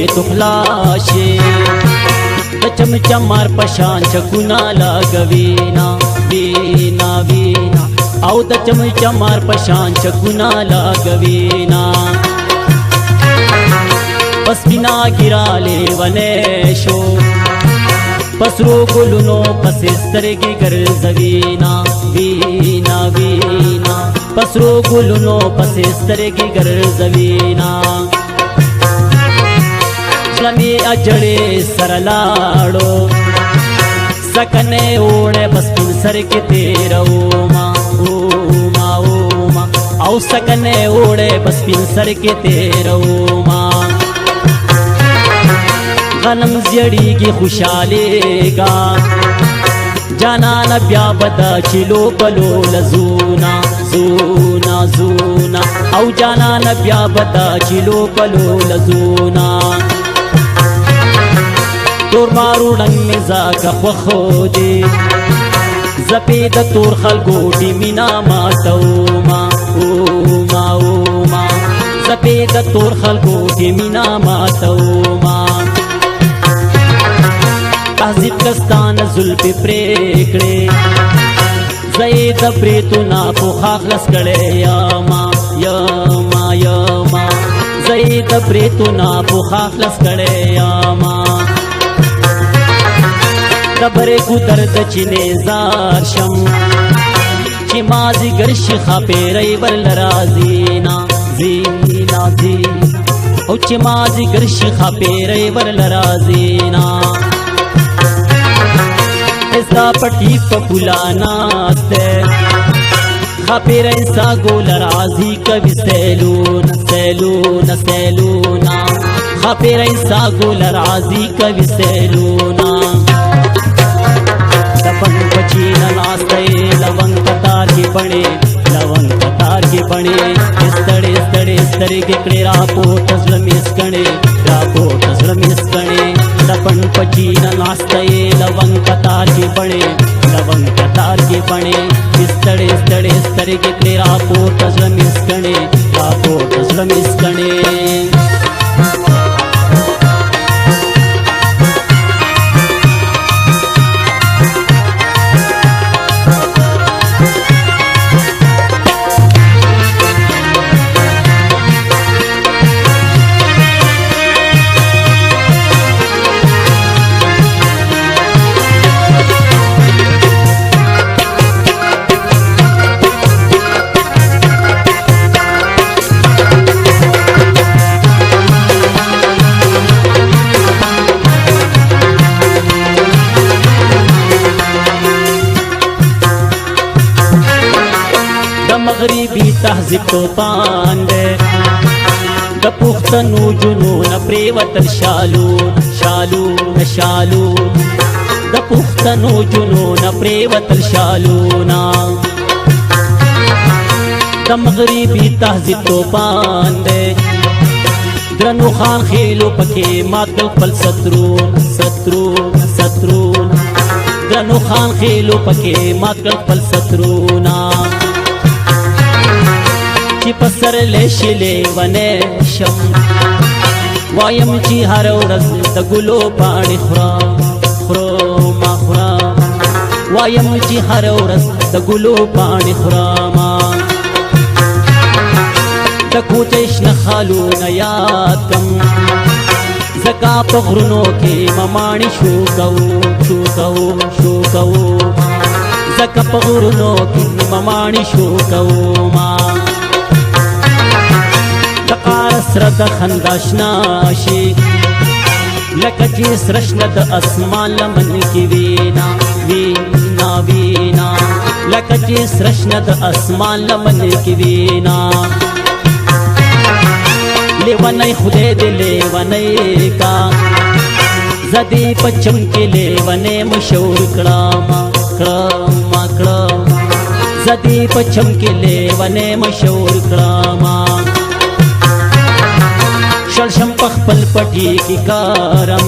تو خلاشه د چمچمار پشان چکونا لګوینا وینا وینا او د چمچمار پشان چکونا لګوینا پس بنا ګراله ونه شو پسرو ګلونو پس سترګې ګرځوینا وینا وینا پسرو ګلونو پس سترګې ګرځوینا لمی اجړې سره لاړو سکنه اوړې بس پن سر کې تیرو ما او سکنه اوړې بس پن سر کې تیرو ما غنم زیړیږي خوشاله گا جانان بیا بدا چلو بلو لزونا زونا زونا او جانان بیا بدا چلو بلو لزونا تور مارو ډنګ مزا کا خو دې زپید تور خلګوټي مینا ماتو ما زپید تور خلګوټي مینا ماتو ما تهذیب کستان زلف پریکړې زید پریتنا په خاخلس کړي یا ما زید پریتنا په خاخلس کړي یا دبر کو درد چینه زار شم چې مازی ګرش خپېرې ول رازینا زینا زی او چې مازی ګرش خپېرې ول رازینا استا پټی په پولانا ته خپېرې سا ګول رازی کوي سیلون سیلون سیلونا خپېرې سا ګول رازی کوي سیلونا دپن پچین ناستے لونگ کتار کی بنے لونگ کتار کی بنے استڑے استڑے استڑے کے کڑے راپورٹ ظلمی اسکنے راپورٹ ظلمی اسکنے دپن پچین ناستے لونگ کتار کی بنے لونگ کتار کی بنے استڑے استڑے استڑے کے کڑے راپورٹ ظلمی اسکنے راپورٹ ظلمی اسکنے مغربی تهذیب تو پاندے د پښتنو جنون پریوتل شالون شالون شالون د پښتنو جنون پریوتل شالونا د مغربی تهذیب تو پاندے درنو خان خیلو پکې ماتل خپل سترون سترون سترون درنو خان خیلو پکې ماتل خپل سترونا چې پسر لشلې ونه شم وایم چې هر ورځ د ګلو پاڼې خورم ما خورم وایم چې هر ورځ د ګلو پاڼې خورم د کوڅې شنه خالونه یاد کم زکا په غرونو کې مماڼي شو کوو زکا په غرونو کې مماڼي شو کوو سره د خنداشنا شي لکه چې سرشنه د اسمان لمن کې وینا وینا وینا لکه چې سرشنه د اسمان لمن کې وینا لیونی خدای دې لیونی کا زدی پچم کې لیونی مشور کړم زدی پچم کې لیونی مشور کړم شلشم پخپل پټی کی کارم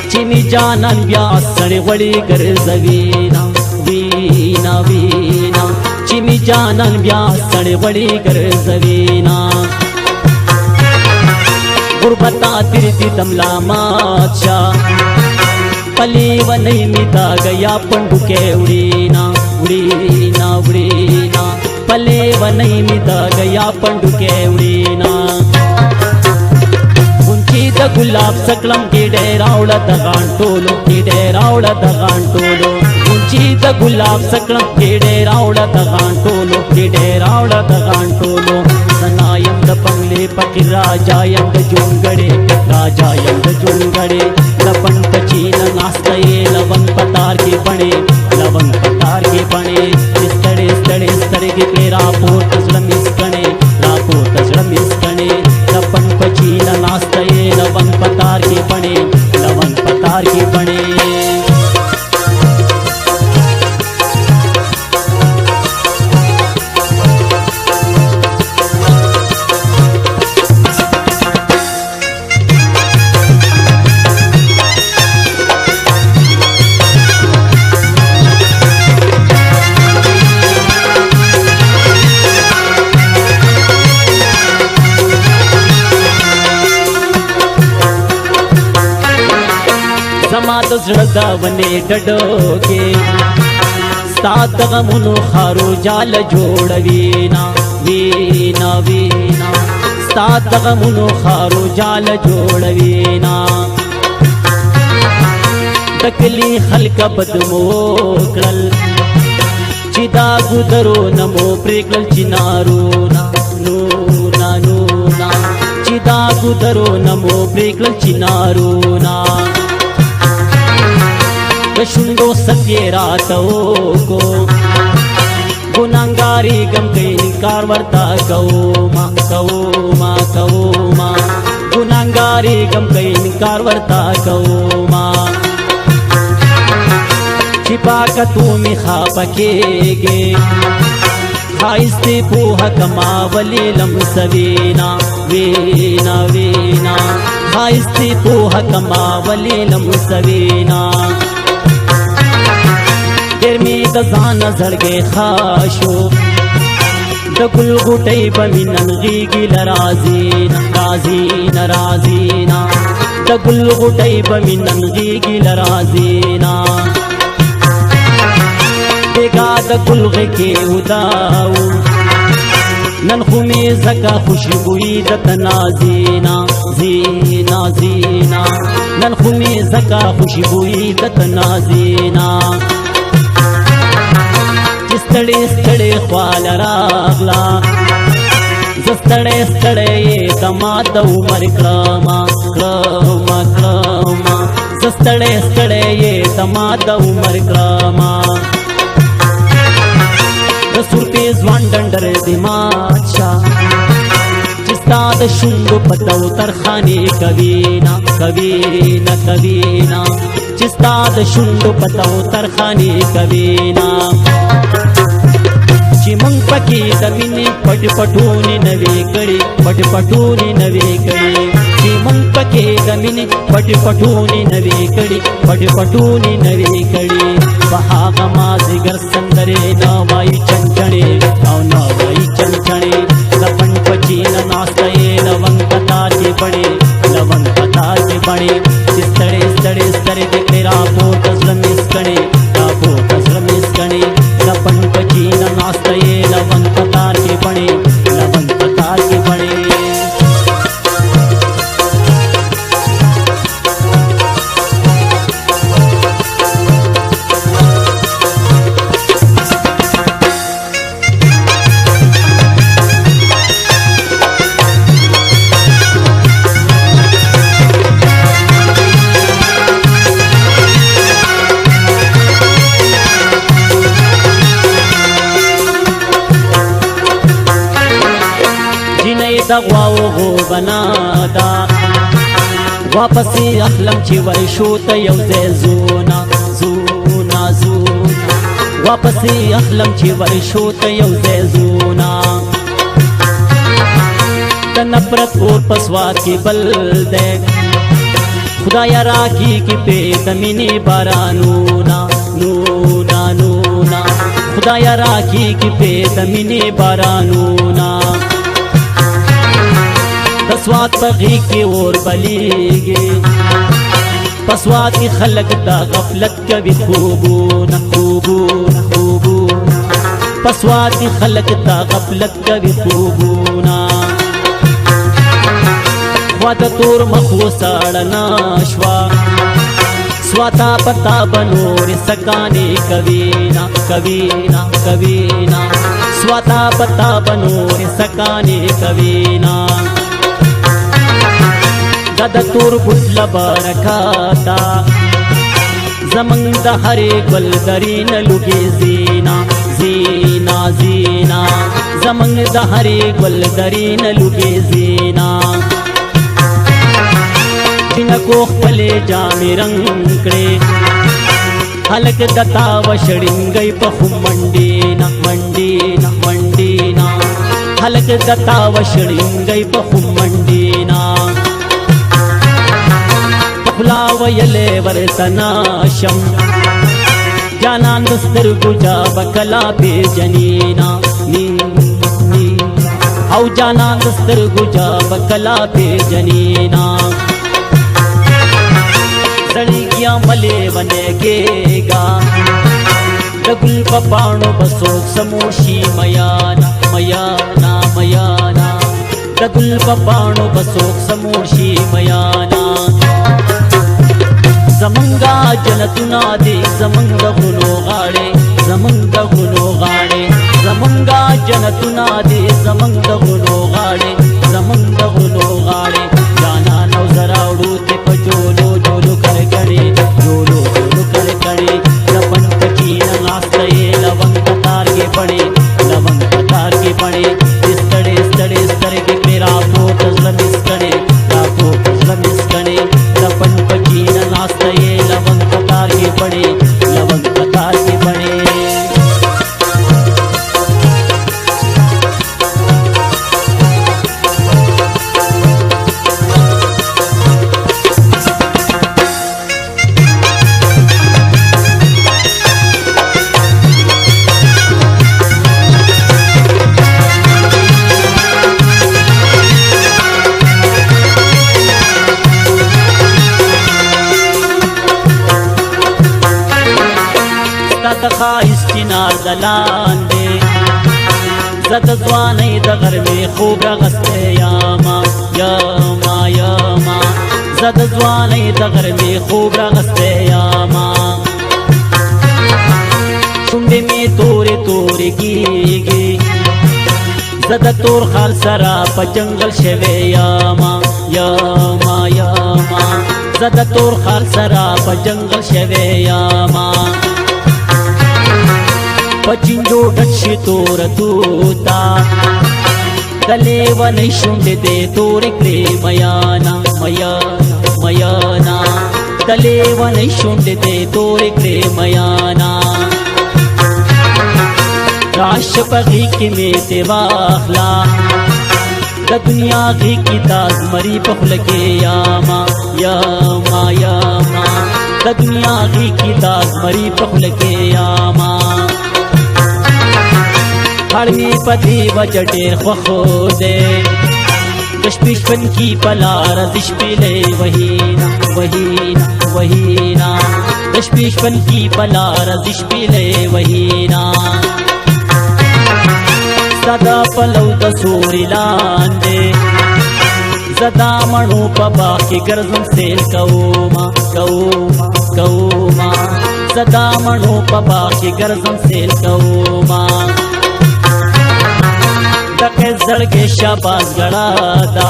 چې می جانان بیا سړی وړي ګرځوینا وینا وینا چې می جانان بیا سړی وړي ګرځوینا गुरबता तिरती दमला माचा पली व नहीं मिता गया पंडुके उडीना उडीना उडीना पले व नहीं मिता गया पंडुके उडीना उंचीत गुलाब सकलम गिडे रावळ दगांटोलो गिडे रावळ दगांटोलो उंचीत गुलाब सकलम गिडे रावळ दगांटोलो गिडे रावळ दगांटोलो सनायंद बंगले पकी राजायंद जुंगडे राजायंद जुंगडे लपन पचीन नास्तये लवन पतार के बणे लवन पतार के बणे स्तडे स्तडे स्तडे के रापोर्ट मिस्कणे रापोर्ट मिस्कणे लपन पचीन नास्तये लवन पतार के बणे लवन पतार के बणे ज़्रदावने डडोगे सात गमुनु खारो जाल जोड़ वीना वीना वीना सात गमुनु खारो जाल जोड़ वीना तकली खल्क बदमोकल चिदा गुदरो नमो प्रेकल चिनारो ना नूना नूना चिदा गुदरो नमो प्रेकल चिनारो ना शुंगो सत्ये रातो को गुनांगारी गम कई कारवर्ता कौमा कौमा कौमा गुनांगारी गम कई कारवर्ता कौमा छिपा का तू मिखा पकेगे खाइस्ते पोहा कमावली लम सवीना वीना वीना खाइस्ते पोहा कमावली लम सवीना गर्मी दजान झड़गे खाशो दगुल गुटई बमिनन गीगिल राजीना राजीना राजीना दगुल गुटई बमिनन गीगिल राजीना बेगा दगुल के उदाऊ नन खुमी जका खुशबुई दतना जीना जीना जीना नन खुमी जका खुशबुई दतना जीना स्तडे स्तडे ख्वाल रागला स्तडे स्तडे ये दमाद उमर क्रमा क्रमा क्रमा स्तडे स्तडे ये दमाद उमर क्रमा सुरपे ज्वान डंडर दिमाचा जिस्ताद शुंग पतौ तरखाने कवीना कवीना कवीना जिस्ताद शुंग पतौ तरखाने कवीना चिमंग पकी दमिनी पटपटूनी नवे कड़ी पटपटूनी नवे कड़ी चिमंग पके दमिनी पटपटूनी नवे कड़ी पटपटूनी नवे कड़ी बहाग माजिगर संदरे नवाई चंचणे नवाई चंचणे लपन पचीन नास्तये लवन पतार के बड़े लवन पतार के बड़े स्तड़े स्तड़े स्तड़े दिखे रापोट मिस्कणे रापोट मिस्कणे लपन पचीन नास्तये लवन पतार के बड़े लवन पतार के बड़े दगवाओ हो बनादा वापसी अखलम ची वर्षोत यौजे जोना जोना जोना वापसी अखलम ची वर्षोत यौजे जोना तनफरत और पसवाद की बल दे खुदाया राखी की पे तमिनी बारानूना नूना नूना खुदाया राखी की पे तमिनी बारानूना पसवात पगी की ओर बलीगे पसवात की खलक दा गफलत कभी खूबून खूबून खूबून पसवात की खलक दा गफलत कभी खूबूना वाद तोर मखो साड़ना श्वा स्वाता पता बनोर सकाने कवीना कवीना कवीना स्वाता पता बनोर सकाने कवीना गद तोर बुटला बरकाता जमंग हरे गुल दरीन लुगे जीना जीना जीना जमंग हरे गुल दरीन लुगे जीना बिन को खले जामे रंगड़े हलक दता वशड़िंगई पहु मंडीना मंडीना मंडीना हलक दता वशड़िंगई पहु मंडीना पहुलावयले वर्तनाशम जानान दस्तर गुजा बकला पे जनीना नी नी औ जानान दस्तर गुजा बकला पे जनीना सड़िया मले बनेगेगा डगुल पपाणो बसोक समोशी मयाना मयाना मयाना डगुल पपाणो बसोक समोशी मयाना जमंगा जनतुना दे जमंग गुनो गाड़े जमंग गुनो गाड़े जमंगा जनतुना दे जमंग गुनो गाड़े जमंग गुनो गाड़े जाना नौ जरा उड़ूते पजोलो जोलो कर गड़े जोलो जोलो कर गड़े लपन पची नास्ते लवंग तार के पड़े लवंग तार के पड़े इस तड़े के मेरा पोत जमिस करे रातो जमिस करे लपन पची नास्ते लवंग तार के पड़े लवंग तार के पड़े इस्तिनार दलान दे जद ज़वाने दगर में खूब रगस्ते यामा यामा यामा जद ज़वाने दगर में खूब रगस्ते यामा शुंडे में तोरे तोरे गीगे जद तोर खाल सरा पजंगल शेवे यामा यामा यामा जद तोर खाल सरा पजंगल शेवे यामा पचिंजो डक्षी तोर दूता गले वन शुंडे दे तोर क्ले मयाना मयाना मयाना गले वन शुंडे दे तोर क्ले मयाना राश पगी के मेते वाखला द दुनिया की किताब मरी पखल के यामा यामा यामा द दुनिया की किताब मरी पखल के यामा हड़मी पति बजटेर खो दे दशपिशपन की पला रजिश पिले वहीना वहीना वहीना दशपिशपन की पला रजिश पिले वहीना सदा पलौ दसूरी लांदे सदा मणु पबा की गर्जन से कौमा कौमा कौमा सदा मणु पबा की गर्जन से कौमा तके जड़के शाबाज गड़ादा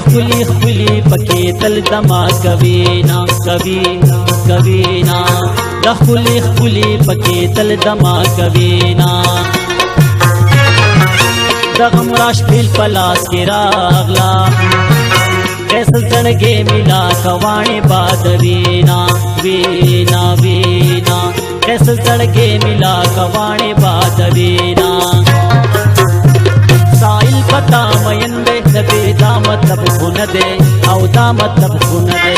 खुली खुली पके तल दमा कवीना कवीना कवीना खुली खुली पके तल दमा कवीना दगम राश फिल पलास के रागला कैसल जड़गे मिला कवाणे बाद वीना वीना वीना कैसल जड़गे मिला कवाणे बाद वीना साइल पता मयंदे दबे दा मतलब खुन दे औ दा मतलब खुन दे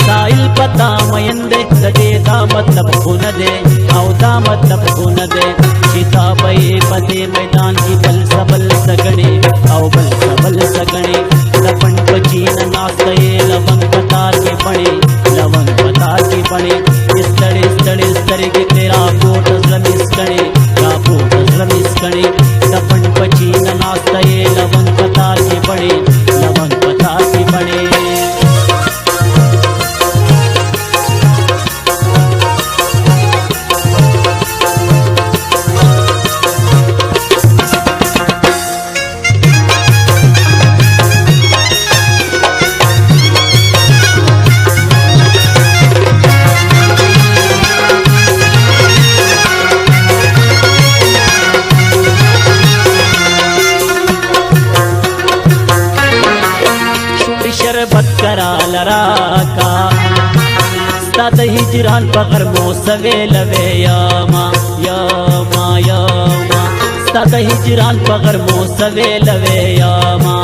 साइल पता मयंदे दबे दा मतलब खुन दे औ दा मतलब खुन दे किताबे पदे मैदान की बल सबल सगणे औ बल सबल सगणे سترګې کړې راپورته زړه مې سکڼې راپورته زړه مې سکڼې د پنډ په چینه ناسته یې لونګ په تار کې بڼې لونګ په تار کې بڼې شربت کرا لراکا ستا د هجران په غرمو سویلوې یاما یاما یاما ستا د هجران په غرمو سویلوې یاما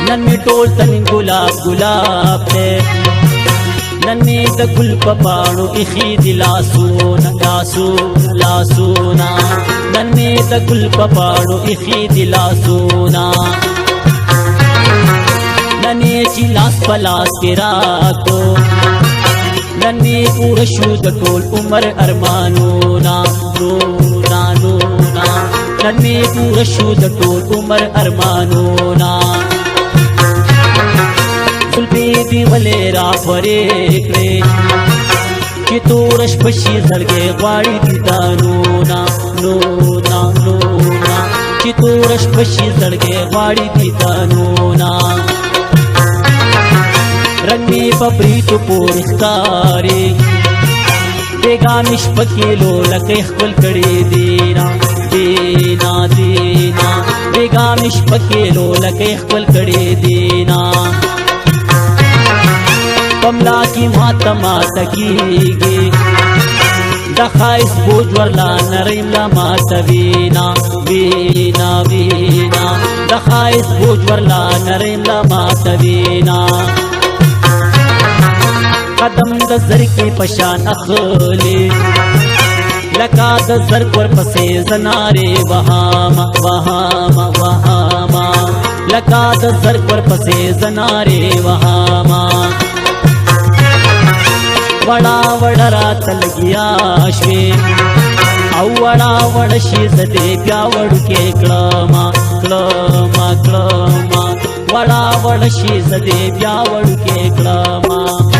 نن می ټول تن ګلاب ګلاب دی نن می د ګل په پاڼو ایښي دي لاسونه لاسونه نن می د ګل په پاڼو ایښي دي لاسونه ننې چې لاس په لاس کې راکو ننې پوره شو د ټول عمر ارمانونه نونا نونا ننې پوره شو د ټول عمر ارمانونه زلفې دې ولې راپورې کړې چې تور شپه شي زړګې غواړي دیدانونه نونا نونا چې تور شپه شي زړګې غواړي دیدانونه رنگ می پپریتو پور ښکاري بیګانې شپه کې لولکۍ خپل کړي دینا دینا دینا بیګانې شپه کې لولکۍ خپل کړي دینا پملا کی ماته ماته کیږي د ښایست بوج ورلا نریم لا ماته وینا وینا وینا د ښایست بوج ورلا نریم لا ماته وینا قدم د زرکې پشان اخلي لکه د زرک ورپسې زنارې وهاما وهاما وهاما لکه د زرک ورپسې زنارې وهاما وړا وړه راته لګیا شوې او وړا وړه شي زه دې بیا وړوکې کړمه کړمه کړمه وړا وړه شي زه دې بیا وړوکې کړمه